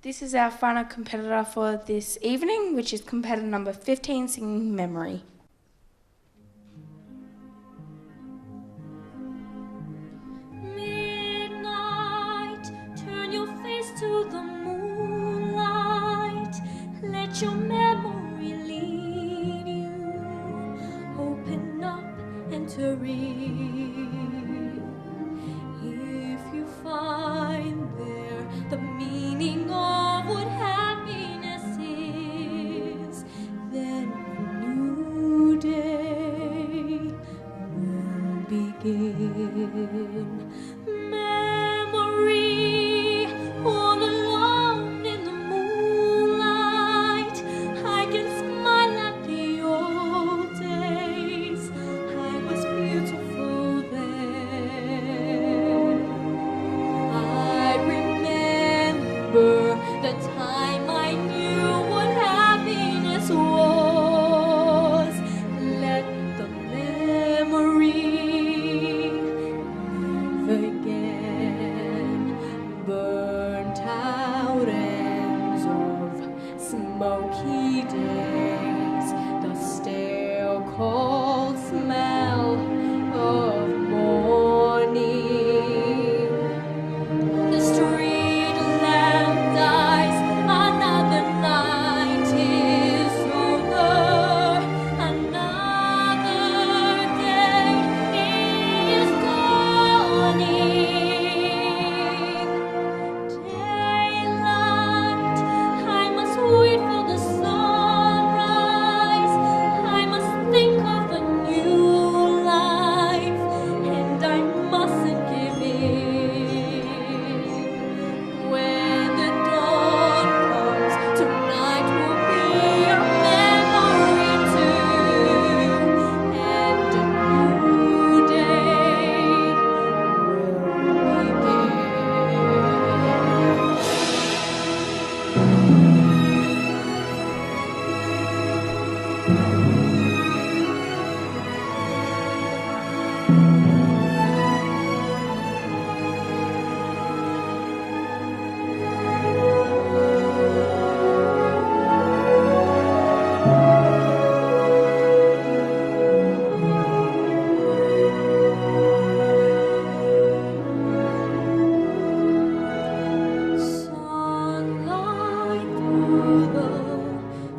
This is our final competitor for this evening, which is competitor number 15, singing Memory. Midnight, turn your face to the moonlight, let your memory lead you, open up and to read. If you find there the meaning of what happiness is, then a new day will begin. Memory, all alone in the moonlight, I can smile at the old days. I was beautiful then. I remember the time I knew what happiness was. Let the memory live again. Burnt out ends of smoky days, the stale cold smell of morning. The street lamp dies, another night is over, another day is dawning. Daylight, I must wait for the sunrise, I must think of a new life, and I mustn't give in. When the dawn comes, tonight will be a memory too, and a new day will begin. Sunlight through the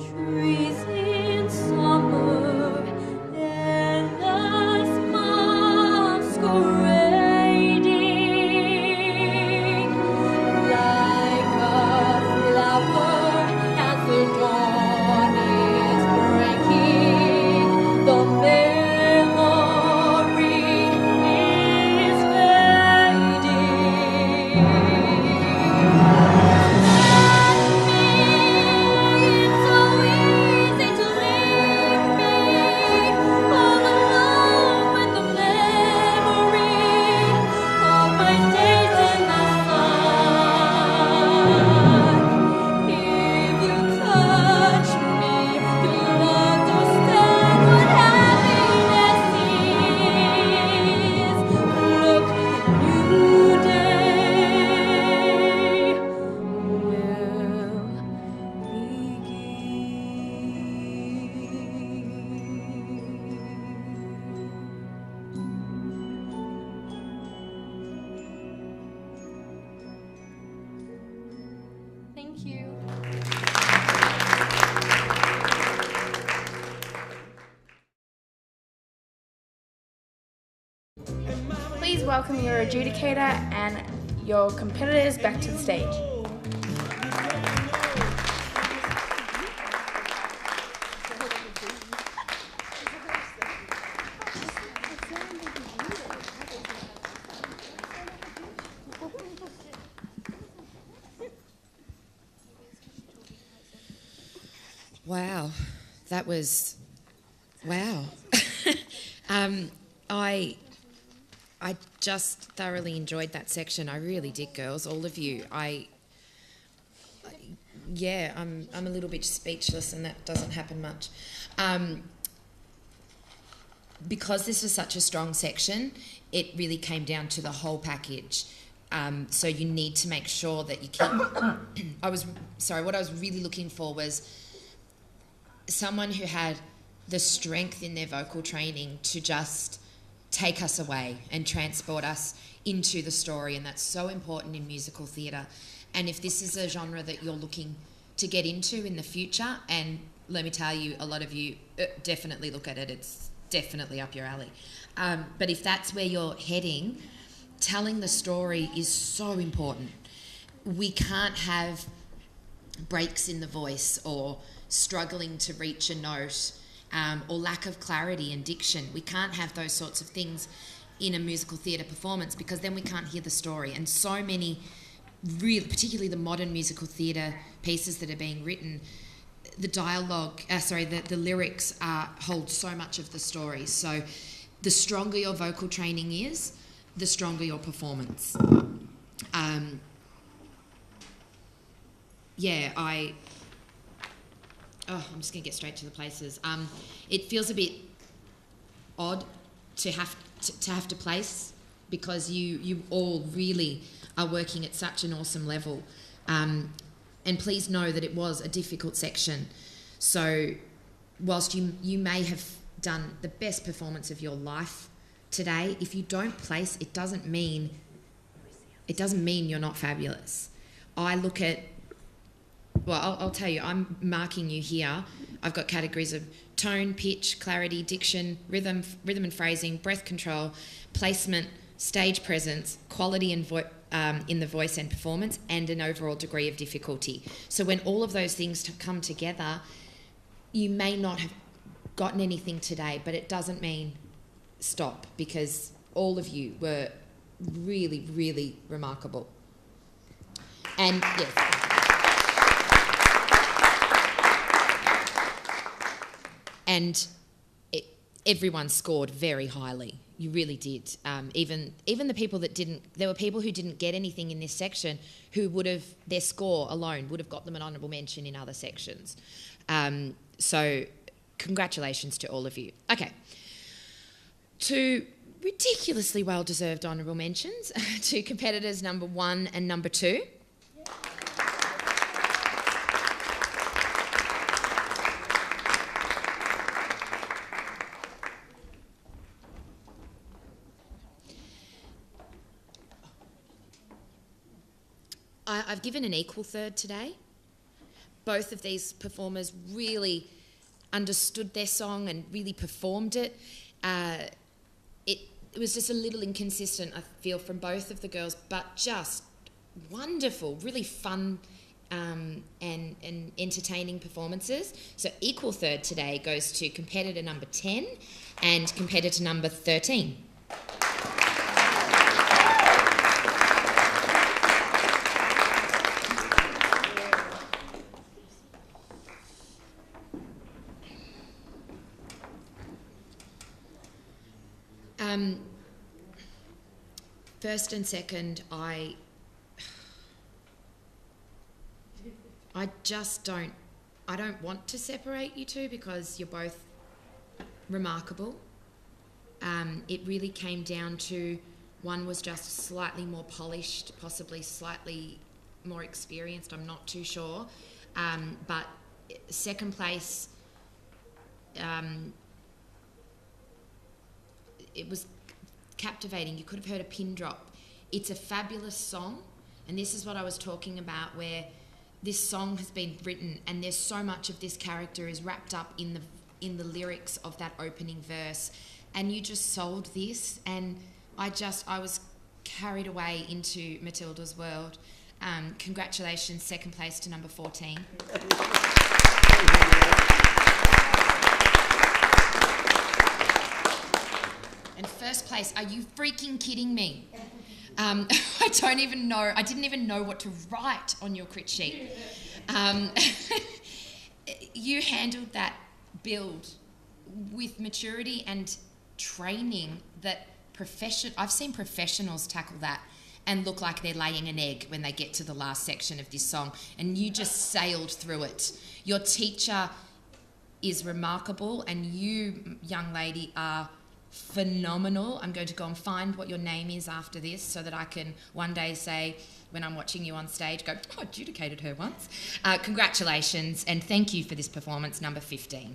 trees in summer, endless masquerading, like a flower as the dawn is breaking. The memory is fading. It's so easy to leave me all alone with the memory of my days in the sun. If you touch me, you'll understand what happiness is. Look, a new day will begin. Thank you. Please welcome your adjudicator and your competitors back to the stage. Wow, that was wow. I just thoroughly enjoyed that section. I really did, girls, all of you. I'm a little bit speechless, and that doesn't happen much. Because this was such a strong section, it really came down to the whole package. So you need to make sure that you keep... what I was really looking for was someone who had the strength in their vocal training to just take us away and transport us into the story, and that's so important in musical theatre. And if this is a genre that you're looking to get into in the future, and let me tell you, a lot of you definitely look at it, it's definitely up your alley. But if that's where you're heading, telling the story is so important. We can't have breaks in the voice or struggling to reach a note, or lack of clarity and diction. We can't have those sorts of things in a musical theatre performance, because then we can't hear the story. And so many, really, particularly the modern musical theatre pieces that are being written, the dialogue, the lyrics hold so much of the story. So the stronger your vocal training is, the stronger your performance. I'm just going to get straight to the places. It feels a bit odd to have to place, because you all really are working at such an awesome level. And please know that it was a difficult section. So whilst you may have done the best performance of your life today, if you don't place, it doesn't mean you're not fabulous. I look at... Well, I'll tell you, I'm marking you here. I've got categories of tone, pitch, clarity, diction, rhythm and phrasing, breath control, placement, stage presence, quality in the voice and performance, and an overall degree of difficulty. So when all of those things come together, you may not have gotten anything today, but it doesn't mean stop, because all of you were really, really remarkable. And yes. And everyone scored very highly. You really did. Even the people that didn't... There were people who didn't get anything in this section who would have... Their score alone would have got them an honourable mention in other sections. So congratulations to all of you. Okay. Two ridiculously well-deserved honourable mentions to competitors number 1 and number 2. I've given an equal third today. Both of these performers really understood their song and really performed it. It was just a little inconsistent, I feel, from both of the girls, but just wonderful, really fun and entertaining performances. So equal third today goes to competitor number 10 and competitor number 13. First and second, I don't want to separate you two, because you're both remarkable. It really came down to, one was just slightly more polished, possibly slightly more experienced, I'm not too sure. But second place, it was captivating. You could have heard a pin drop. It's a fabulous song, and this is what I was talking about, where this song has been written and there's so much of this character is wrapped up in the lyrics of that opening verse, and you just sold this, and I was carried away into Matilda's world. Congratulations, second place to number 14. And first place, are you freaking kidding me? I didn't even know what to write on your crit sheet. You handled that build with maturity and training that I've seen professionals tackle that and look like they're laying an egg when they get to the last section of this song, and you just sailed through it. Your teacher is remarkable, and you, young lady, are phenomenal. I'm going to go and find what your name is after this so that I can one day say, when I'm watching you on stage, go, oh, I adjudicated her once. Congratulations, and thank you for this performance, number 15.